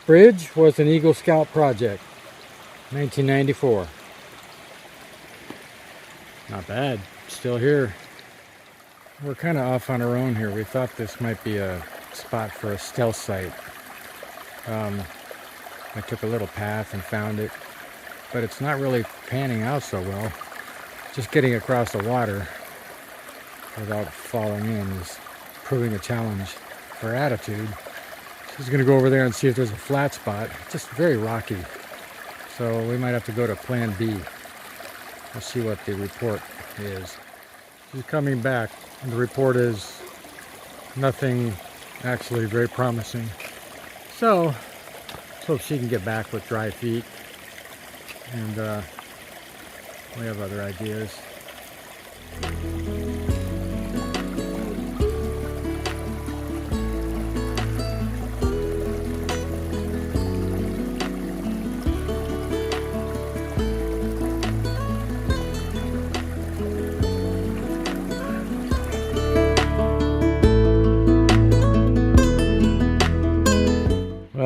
bridge was an Eagle Scout project, 1994. Not bad, still here. We're kind of off on our own here. We thought this might be a spot for a stealth site. I took a little path and found it, but it's not really panning out so well. Just getting across the water without falling in is proving a challenge for Attitude. She's going to go over there and see if there's a flat spot. It's just very rocky, so we might have to go to plan B. We'll see what the report is. She's coming back, and the report is nothing actually very promising. So, let's hope she can get back with dry feet, and we have other ideas.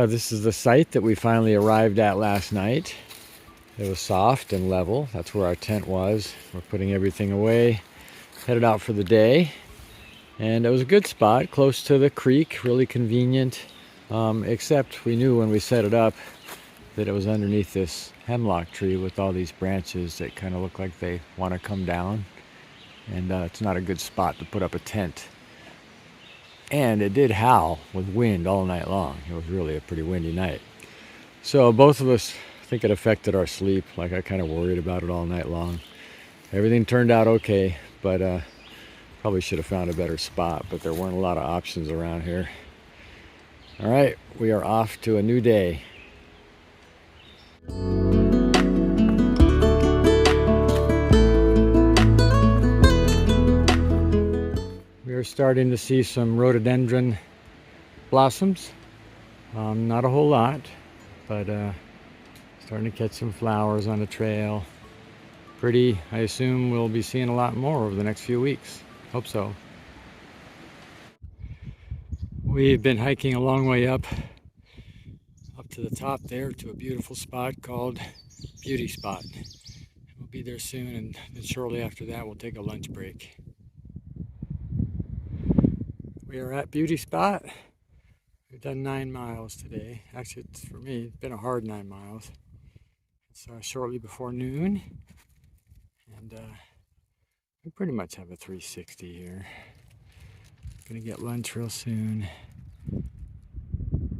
This is the site that we finally arrived at last night. It was soft and level. That's where our tent was. We're putting everything away, headed out for the day. And it was a good spot, close to the creek, really convenient. Except we knew when we set it up that it was underneath this hemlock tree with all these branches that kind of look like they want to come down. And it's not a good spot to put up a tent. And it did howl with wind all night long. It was really a pretty windy night. So both of us think it affected our sleep. Like, I kind of worried about it all night long. Everything turned out okay, but probably should have found a better spot, but there weren't a lot of options around here. All right, we are off to a new day. We're starting to see some rhododendron blossoms. Not a whole lot, but starting to catch some flowers on the trail. Pretty. I assume we'll be seeing a lot more over the next few weeks. Hope so. We've been hiking a long way up to the top there to a beautiful spot called Beauty Spot. We'll be there soon, and then shortly after that we'll take a lunch break. We are at Beauty Spot. We've done 9 miles today. Actually, for me, it's been a hard 9 miles. It's shortly before noon, and we pretty much have a 360 here. Gonna get lunch real soon.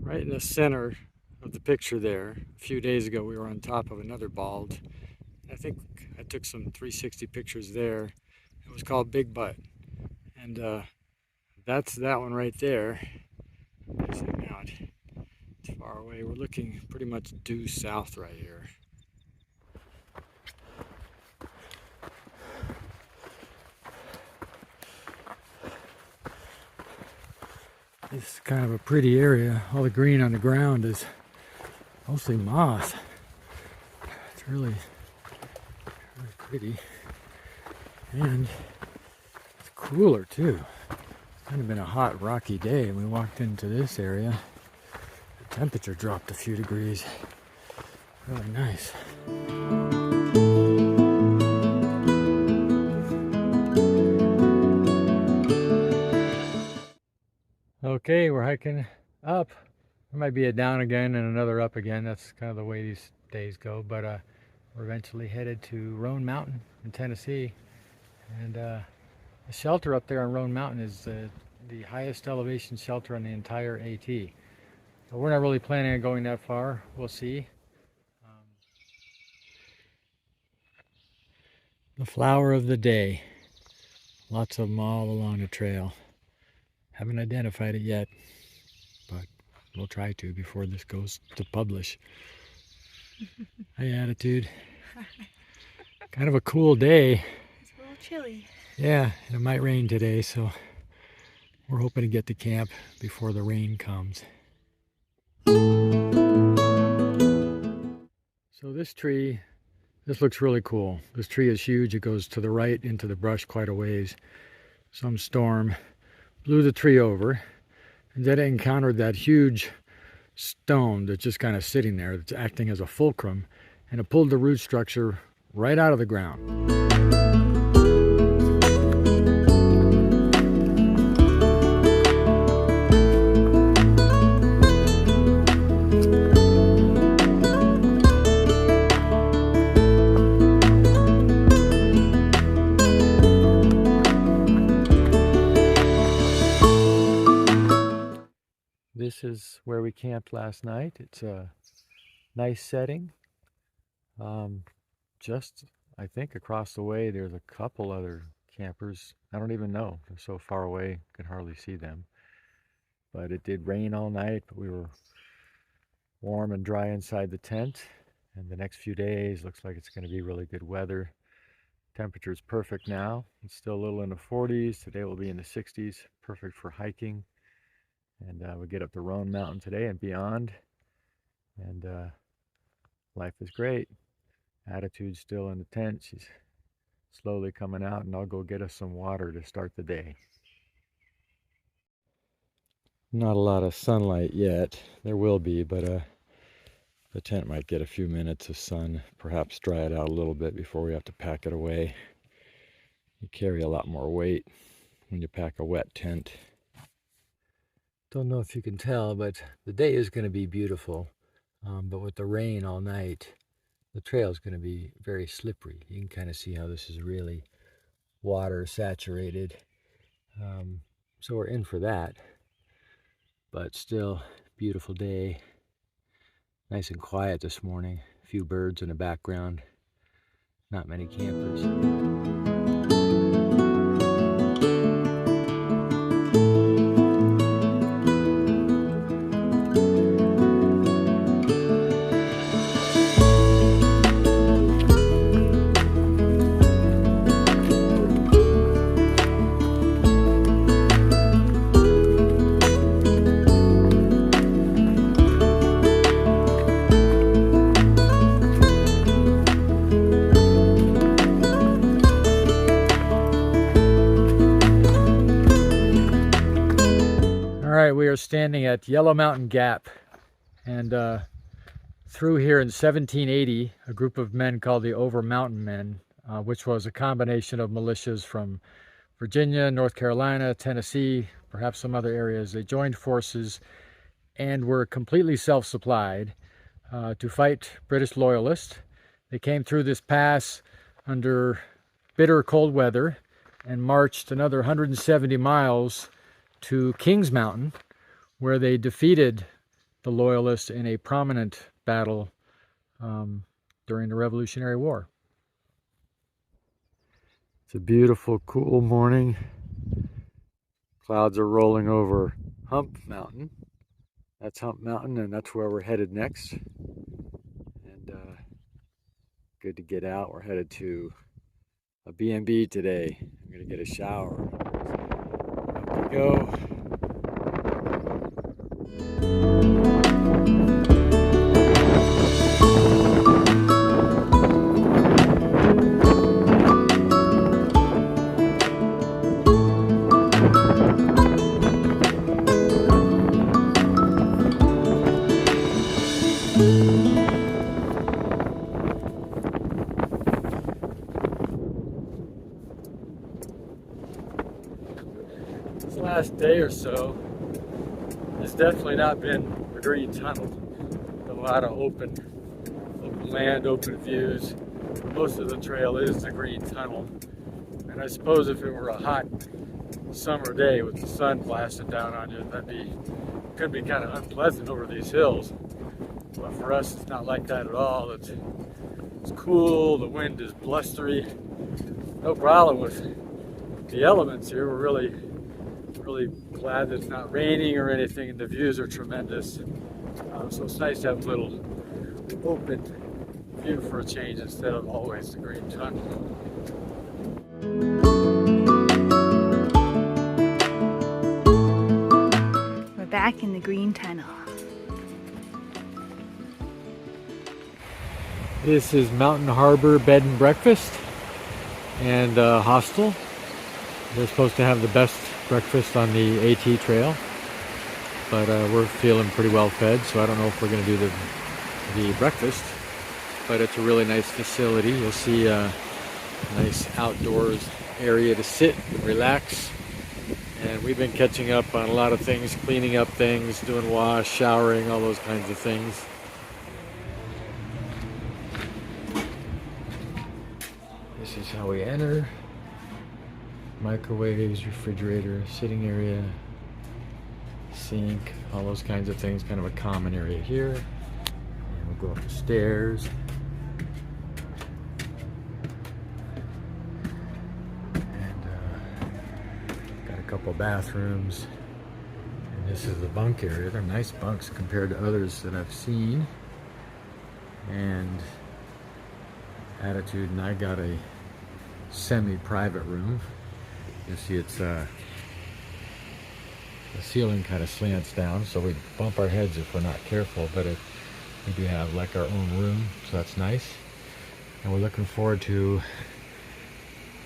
Right in the center of the picture there, a few days ago we were on top of another bald. I think I took some 360 pictures there. It was called Big Butt, and that's that one right there. Zoom out. It's far away. We're looking pretty much due south right here. This is kind of a pretty area. All the green on the ground is mostly moss. It's really pretty. And it's cooler too. It's kind of been a hot, rocky day, and we walked into this area. The temperature dropped a few degrees. Really nice. Okay, we're hiking up. There might be a down again and another up again. That's kind of the way these days go. But we're eventually headed to Roan Mountain in Tennessee. And the shelter up there on Roan Mountain is the highest elevation shelter on the entire AT. So we're not really planning on going that far. We'll see. The flower of the day. Lots of them all along the trail. Haven't identified it yet, but we'll try to before this goes to publish. Hey, Attitude. Kind of a cool day. It's a little chilly. Yeah, and it might rain today, so we're hoping to get to camp before the rain comes. So this tree, this looks really cool. This tree is huge. It goes to the right into the brush quite a ways. Some storm blew the tree over, and then it encountered that huge stone that's just kind of sitting there, that's acting as a fulcrum, and it pulled the root structure right out of the ground. This is where we camped last night. It's a nice setting. Just, I think, across the way there's a couple other campers. I don't even know. They're so far away, can hardly see them. But it did rain all night, but we were warm and dry inside the tent. And the next few days looks like it's going to be really good weather. Temperature's perfect now. It's still a little in the 40s. Today will be in the 60s. Perfect for hiking. And we get up to Roan Mountain today and beyond. And life is great. Attitude's still in the tent. She's slowly coming out, and I'll go get us some water to start the day. Not a lot of sunlight yet. There will be, but the tent might get a few minutes of sun. Perhaps dry it out a little bit before we have to pack it away. You carry a lot more weight when you pack a wet tent. Don't know if you can tell, but the day is going to be beautiful. But with the rain all night, the trail is going to be very slippery. You can kind of see how this is really water saturated. So we're in for that. But still, beautiful day. Nice and quiet this morning. A few birds in the background. Not many campers. We are standing at Yellow Mountain Gap, and through here in 1780, a group of men called the Over Mountain Men, which was a combination of militias from Virginia, North Carolina, Tennessee, perhaps some other areas. They joined forces and were completely self-supplied to fight British loyalists. They came through this pass under bitter cold weather and marched another 170 miles to Kings Mountain, where they defeated the Loyalists in a prominent battle during the Revolutionary War. It's a beautiful, cool morning. Clouds are rolling over Hump Mountain. That's Hump Mountain, and that's where we're headed next. And good to get out. We're headed to a B&B today. I'm going to get a shower. Up we go. This last day or so has definitely not been a green tunnel. A lot of open land, open views. Most of the trail is the green tunnel. And I suppose if it were a hot summer day with the sun blasting down on you, could be kind of unpleasant over these hills. But for us, it's not like that at all. It's cool, the wind is blustery. No problem with the elements here. We're really glad that it's not raining or anything, and the views are tremendous. So it's nice to have a little open view for a change instead of always the green tunnel. We're back in the green tunnel. This is Mountain Harbour Bed and Breakfast and hostel. They're supposed to have the best breakfast on the AT trail. but we're feeling pretty well fed, so I don't know if we're going to do the breakfast. But it's a really nice facility. You'll see a nice outdoors area to sit and relax. And we've been catching up on a lot of things, cleaning up things, doing wash, showering, all those kinds of things. This is how we enter. Microwaves, refrigerator, sitting area, sink, all those kinds of things. Kind of a common area here. And we'll go up the stairs. Couple bathrooms, and this is the bunk area. They're nice bunks compared to others that I've seen. And Attitude and I got a semi-private room. You see it's the ceiling kind of slants down, so we bump our heads if we're not careful, but we do have like our own room, so that's nice. And we're looking forward to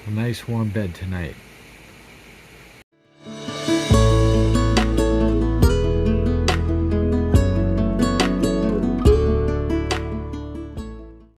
a nice warm bed tonight.